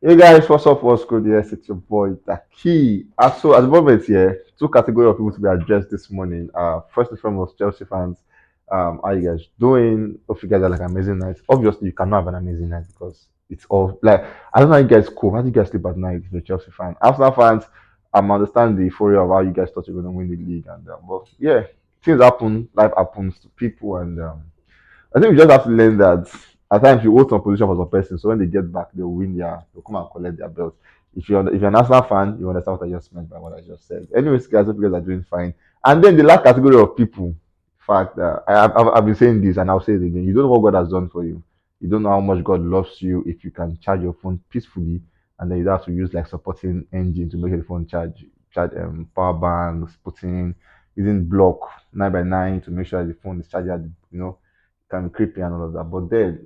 Hey guys, what's up? What's good? Yes, it's your boy Taki. So at the moment here, two category of people to be addressed this morning. First and foremost, Chelsea fans. How you guys doing? Hope you guys are like an amazing night. Obviously, you cannot have an amazing night because it's all like I don't know how you guys cope. How do you guys sleep at night if you're a Chelsea fan? Arsenal fans, understand the euphoria of how you guys thought you were gonna win the league, and but yeah, things happen. Life happens to people, and I think we just have to learn that at times you hold some position for some person, so when they get back, they'll win they'll come and collect their belt. If you're an Arsenal fan, you understand what I just meant by what I just said. Anyways, guys, hope you guys are doing fine. And then the last category of people, in fact, I've been saying this and I'll say it again. You don't know what God has done for you. You don't know how much God loves you if you can charge your phone peacefully, and then you don't have to use like supporting engine to make your phone charge power banks, putting using block 9 by 9 to make sure the phone is charged at can be creepy and all of that. But then,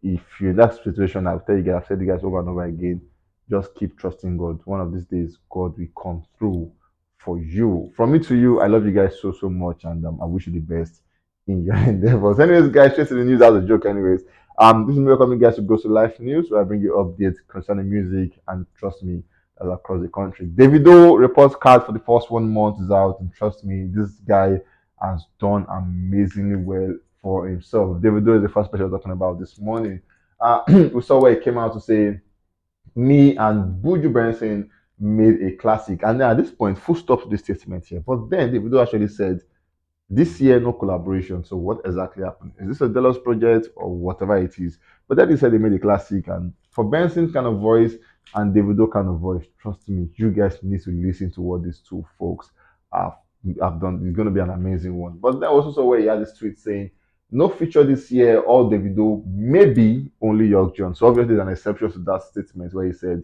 if you're in that situation, I'll tell you guys, I've said you guys over and over again, just keep trusting God. One of these days, God will come through for you. From me to you, I love you guys so, so much, and I wish you the best in your endeavors. Anyways, guys, straight to the news as a joke, anyways. This is me welcoming you guys to Go to Life News, where I bring you updates concerning music, and trust me, all across the country. Davido reports card for the first 1 month is out, and trust me, this guy has done amazingly well for himself. Davido is the first person we're talking about this morning. We saw where he came out to say, me and Buju Benson made a classic. And then at this point, full stop to this statement here. But then Davido actually said, this year, no collaboration. So what exactly happened? Is this a Delos project or whatever it is? But then he said they made a classic. And for Benson kind of voice and Davido kind of voice, trust me, you guys need to listen to what these two folks have, have done. It's going to be an amazing one. But there was also where he had this tweet saying, no feature this year, all Davido, maybe only York John. So obviously there's an exception to that statement where he said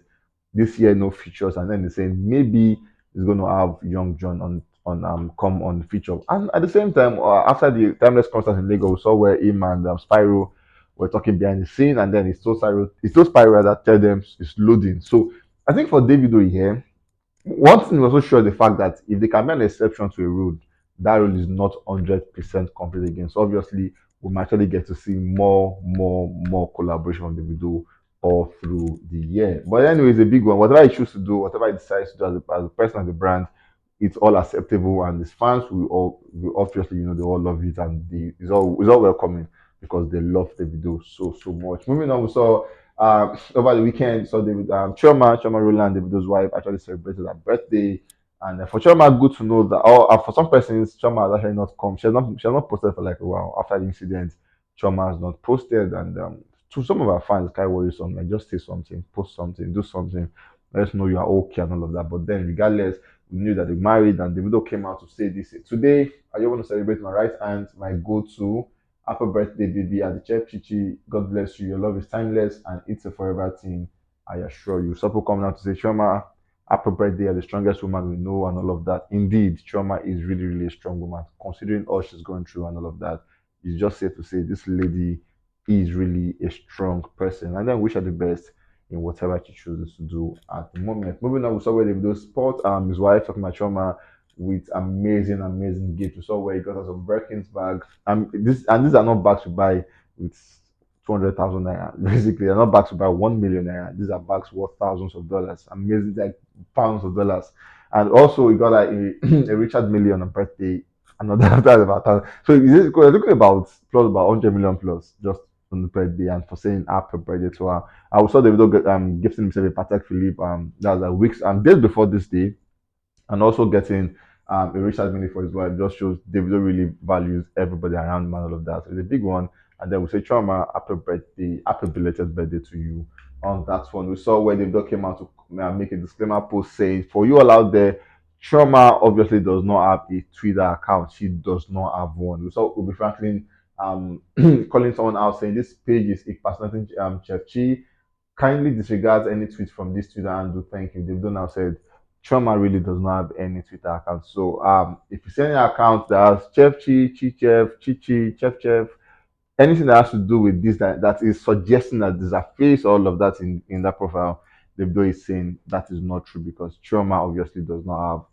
this year no features, and then he's saying maybe he's going to have Young John on come on feature. And at the same time, after the timeless concert in Lagos, we saw where him and Spyro were talking behind the scene, and then he told Spyro that tell them it's loading. So I think for Davido here, one thing was also sure the fact that if they can be an exception to a rule, that rule is not 100% complete again. So obviously, we might actually get to see more collaboration from Davido all through the year. But anyway, it's a big one. Whatever he chooses to do, whatever he decides to do as a person, as a brand, it's all acceptable, and his fans will obviously they all love it, and it's all welcoming because they love the video so much. Moving on, we saw over the weekend, so David Chioma Roland, Davido's wife, actually celebrated her birthday. And for Chioma, good to know that. For some persons, Chioma has actually not come. She has not posted for like a while after the incident. Chioma has not posted, and to some of our fans, it's kind of worrisome. Like, just say something, post something, do something. Let us know you are okay and all of that. But then, regardless, we knew that they married, and Davido came out to say this. Today, I just want to celebrate my right hand, my go-to. Happy birthday, baby. At the Chef Chichi, God bless you. Your love is timeless and it's a forever thing. I assure you. Some people coming out to say, Choma, happy birthday, you're the strongest woman we know, and all of that. Indeed, Choma is really, really a strong woman, considering all she's going through and all of that. It's just safe to say this lady is really a strong person. And then wish her the best in whatever she chooses to do at the moment. Moving on, we saw where Davido spot his wife talking about Choma with amazing gift. We saw where he got us some Birkins bag. These are not bags to buy with 200,000 naira. Basically, they're not bags to buy 1 million naira. These are bags worth thousands of dollars, amazing, like pounds of dollars. And also, he got like a Richard Mille on a birthday. Another that's about 1,000. So we're looking about plus about 100 million plus just on the birthday, and for saying happy birthday to her. I saw Davido gifting himself a Patek Philippe. That was like weeks days before this day, and also getting a Richard Mille for his wife just shows Davido really values everybody around him and all of that. So it's a big one. And then we say, Trauma, happy birthday, happy belated birthday to you. On that one, we saw where Davido came out to make a disclaimer post saying, for you all out there, Trauma obviously does not have a Twitter account. She does not have one. We saw Ubi Franklin calling someone out saying this page is impersonating Chef Chi. Kindly disregards any tweet from this Twitter handle. Thank you. Davido now said Trauma really does not have any Twitter account. So if you see any account that has Chef Chi, Chi Chef, Chi Chi, Chef, anything that has to do with this that is suggesting that there's a face, all of that in that profile, the video is saying that is not true because Trauma obviously does not have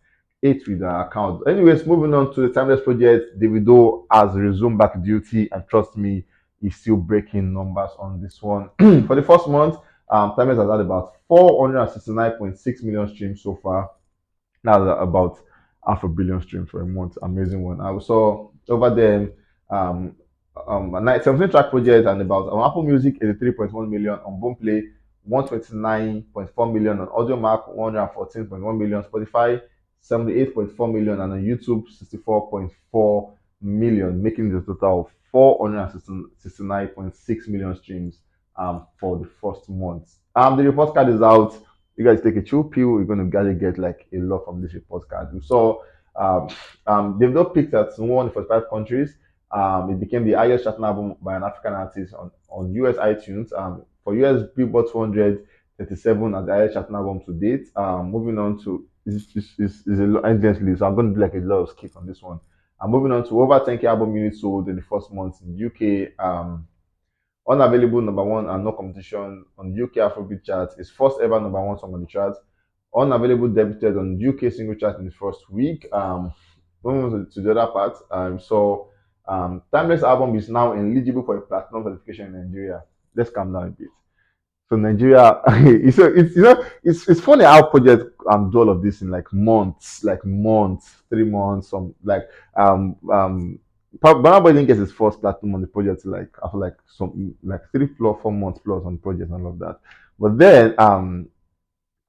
a Twitter account. Anyways, moving on to the Timeless Project, Davido has resumed back duty, and trust me, he's still breaking numbers on this one. For the first month, Timeless has had about 469.6 million streams so far. That's about half a billion streams for a month. Amazing one. I saw over there um a 17 track project and about on Apple Music 83.1 million, on Boomplay 129.4 million, on AudioMark 114.1 million, Spotify 78.4 million, and on YouTube 64.4 million, making the total of 469.6 million streams for the first month. The report card is out. You guys take a chill pill, you're going to gotta get like a lot from this report card. We saw um, Davido picked at 145 countries. It became the highest charting album by an African artist on US iTunes. For US Billboard 237 as the highest charting album to date. Moving on to is a lot endlessly, so I'm going to do like a lot of skip on this one. I'm moving on to over 10k album units sold in the first month in the UK. Unavailable number one and no competition on UK Afrobeat chart. His first ever number one song on the chart. Unavailable debuted on UK single chart in the first week. Moving to the other part, Timeless album is now eligible for a platinum certification in Nigeria. Let's calm down a bit. So Nigeria, it's funny how projects do all of this in like months, 3 months, some like Burna Boy didn't get his first platinum on the project like after like some like 3 4 4 months plus on the project and all of that. But then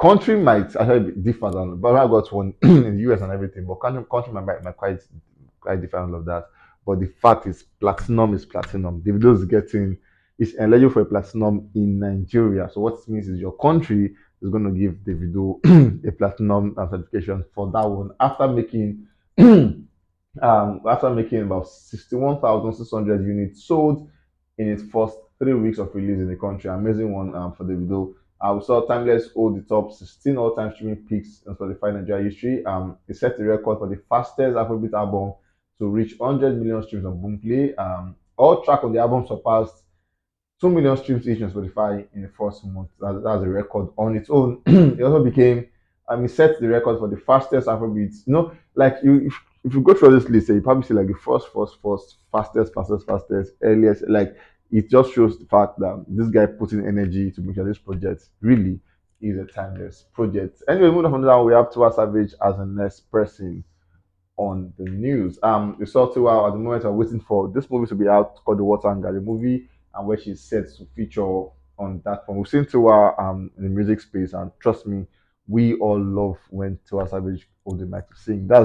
country might actually be different than Burna got one in the US and everything, but country might quite different and all of that. But the fact is platinum is platinum. Davido is getting is eligible for a platinum in Nigeria. So what it means is your country is going to give Davido a platinum certification for that one after making about 61,600 units sold in its first 3 weeks of release in the country. Amazing one for Davido. We saw Timeless hold the top 16 all-time streaming peaks in Spotify Nigeria history. It set the record for the fastest Afrobeat album to reach 100 million streams on Boomplay. All track on the album surpassed 2 million streams each on Spotify in the first month. That's a record on its own. It also became, it set the record for the fastest Afrobeats. Like if you go through this list, you probably see like the first, fastest, earliest. Like it just shows the fact that this guy put in energy to make sure this project really is a timeless project. Anyway, moving on from that, we have Tiwa Savage as the next person on the news. We saw Tiwa at the moment. We're waiting for this movie to be out called The Water and the movie, and where she's set to feature on that one. We've seen Tiwa in the music space, and trust me, we all love when Tiwa Savage holds the mic to sing. I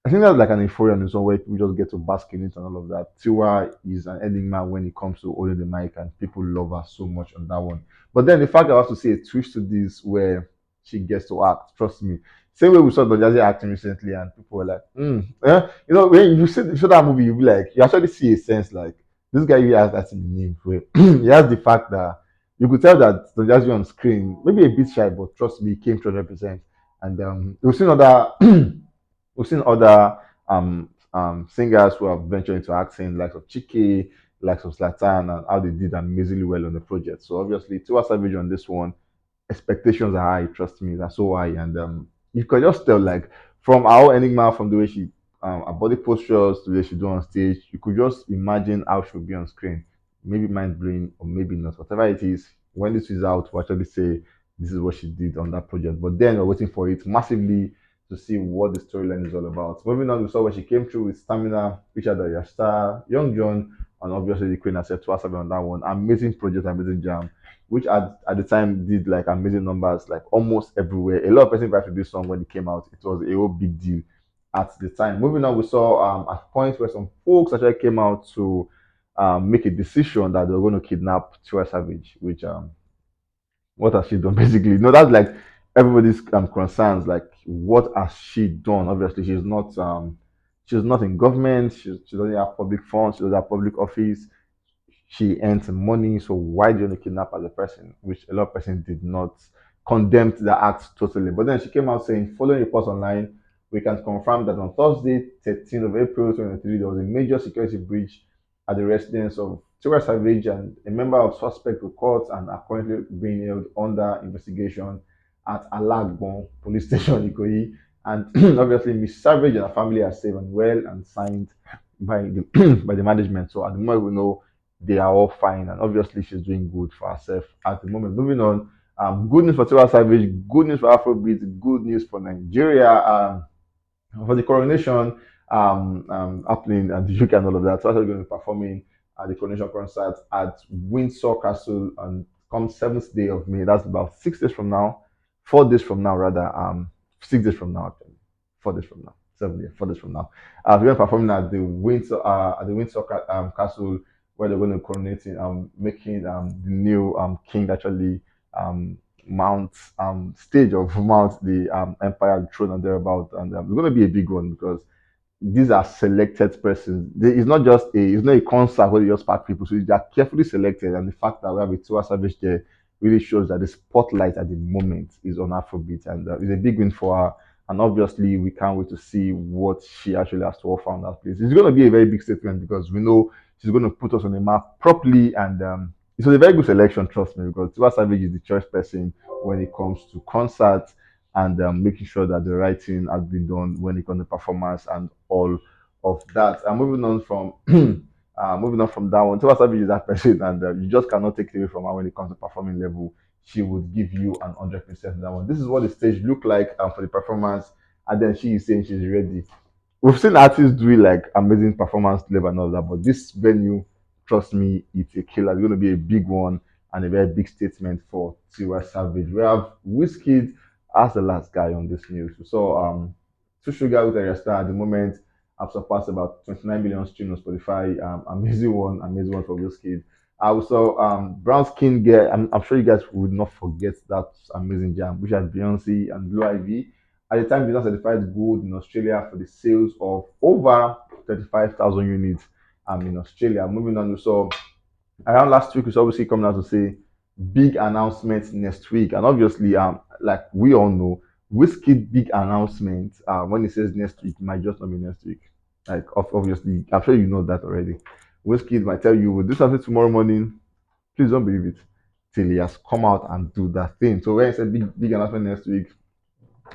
think that's like an euphoria in its own way. We just get to bask in it and all of that. Tiwa is an enigma when it comes to holding the mic, and people love her so much on that one. But then the fact that I have to see a twist to this where she gets to act, trust me. Same way we saw Don Jazzy acting recently, and people were like, when you saw that movie, you be like, you actually see a sense like this guy really has that in the name. Where he has the fact that you could tell that Don Jazzy on screen, maybe a bit shy, but trust me, he came 200%. And we've seen other we've seen other singers who have ventured into acting, like of Chike, like of Slatan, and how they did amazingly well on the project. So obviously, Tiwa Savage on this one, expectations are high. Trust me, they're so high, and you can just tell like from our Enigma, from the way she her body postures to the way she do on stage, you could just imagine how she'll be on screen. Maybe mind blowing or maybe not. Whatever it is, when this is out, we'll actually say this is what she did on that project. But then we're waiting for it massively to see what the storyline is all about. Moving on, we saw when she came through with Stamina, Richard Star, Young John, and obviously the Queen herself, Twasabi on that one. Amazing project, amazing jam, which at the time did like amazing numbers, like almost everywhere. A lot of people vibed to this song when it came out. It was a whole big deal at the time. Moving on, we saw a point where some folks actually came out to make a decision that they were going to kidnap Tiwa Savage, which what has she done basically? No, that's like everybody's concerns. Like, what has she done? Obviously, she's not in government. She doesn't have public funds. She doesn't have public office. She earns money. So why do you want to kidnap as a person? Which a lot of person did not condemn the act totally. But then she came out saying, following reports online, we can confirm that on Thursday, 13th of April 2023, there was a major security breach at the residence of Tiwa Savage, and a member of suspect reports and are currently being held under investigation at Alagbon police station, Ikoyi. And obviously, Miss Savage and her family are safe and well and signed by the by the management. So at the moment, we know they are all fine, and obviously she's doing good for herself at the moment. Moving on, good news for Tiwa Savage, good news for Afrobeat, good news for Nigeria. For the coronation happening at the UK and all of that. So actually going to be performing at the coronation concert at Windsor Castle on come 7th day of May. That's about 6 days from now, 4 days from now rather. 6 days from now actually, 4 days from now, 7 days, 4 days from now. We're going to be performing at the Windsor Castle where they're going to coronating making the new king actually um mount stage of mount the empire the throne and thereabout, and it's going to be a big one because these are selected persons. It's not just it's not a concert where they just pack people. So they are carefully selected, and the fact that we have a Tiwa Savage there really shows that the spotlight at the moment is on Afrobeat, and it's a big win for her. And obviously, we can't wait to see what she actually has to offer on that place. It's going to be a very big statement because we know she's going to put us on the map properly, and it was a very good selection, trust me, because Tiwa Savage is the choice person when it comes to concerts and making sure that the writing has been done when it comes to performance and all of that. And moving on from moving on from that one, Tiwa Savage is that person, and you just cannot take it away from her when it comes to performing level. She would give you an 100% in that one. This is what the stage look like for the performance, and then she is saying she's ready. We've seen artists doing like amazing performance level and all that, but this venue, trust me, it's a killer. It's going to be a big one and a very big statement for Tiwa Savage. We have Wizkid as the last guy on this news. So Two Sugar with a star at the moment have surpassed about 29 million streams on Spotify. Amazing one for Wizkid. I also Brown Skin Girl. I'm sure you guys would not forget that amazing jam, which has Beyonce and Blue Ivy. At the time, Beyonce certified gold in Australia for the sales of over 35,000 units in Australia. Moving on, we saw around last week, it's obviously coming out to say big announcements next week. And obviously, like we all know, Wizkid big announcement, when he says next week, it might just not be next week. Like, obviously, I'm sure you know that already. Wizkid might tell you, we'll do something tomorrow morning. Please don't believe it till he has come out and do that thing. So when he said big announcement next week,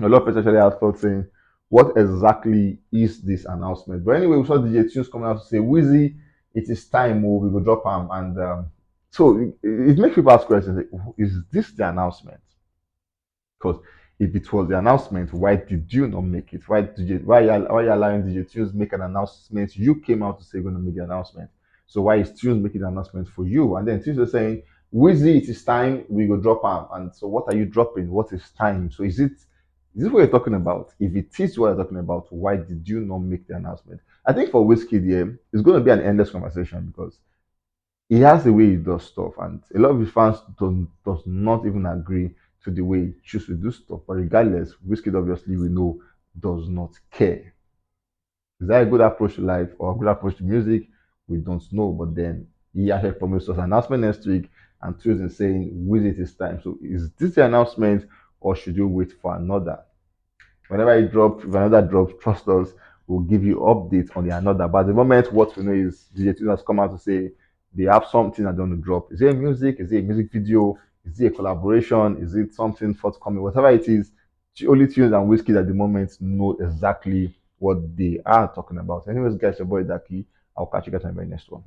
a lot of people actually have thought saying, what exactly is this announcement? But anyway, we saw DJ Tunes coming out to say, Wizzy, it is time, oh, we will drop him. And so it makes people ask questions like, is this the announcement? Because if it was the announcement, why did you not make it? Why you allowing DJ Tunes make an announcement? You came out to say you're going to make the announcement. So why is Tunes making the announcement for you? And then Tunes is saying, Wizzy, it is time, we go drop him. And so what are you dropping? What is time? So is this what you're talking about? If it is what you're talking about, why did you not make the announcement? I think for Wizkid, yeah, it's going to be an endless conversation because he has the way he does stuff, and a lot of his fans does not even agree to the way he chooses to do stuff. But regardless, Wizkid obviously we know does not care. Is that a good approach to life or a good approach to music? We don't know. But then he actually promised us an announcement next week, and Tuesday saying, "With it is time." So is this the announcement, or should you wait for another? Whenever it drops, if another drops, trust us, we'll give you updates on the another. But at the moment, what we know is DJ Tune has come out to say they have something that they want to drop. Is it a music? Is it a music video? Is it a collaboration? Is it something forthcoming? Whatever it is, only Tunes and Whiskey at the moment know exactly what they are talking about. Anyways, guys, your boy Daki. I'll catch you guys in the very next one.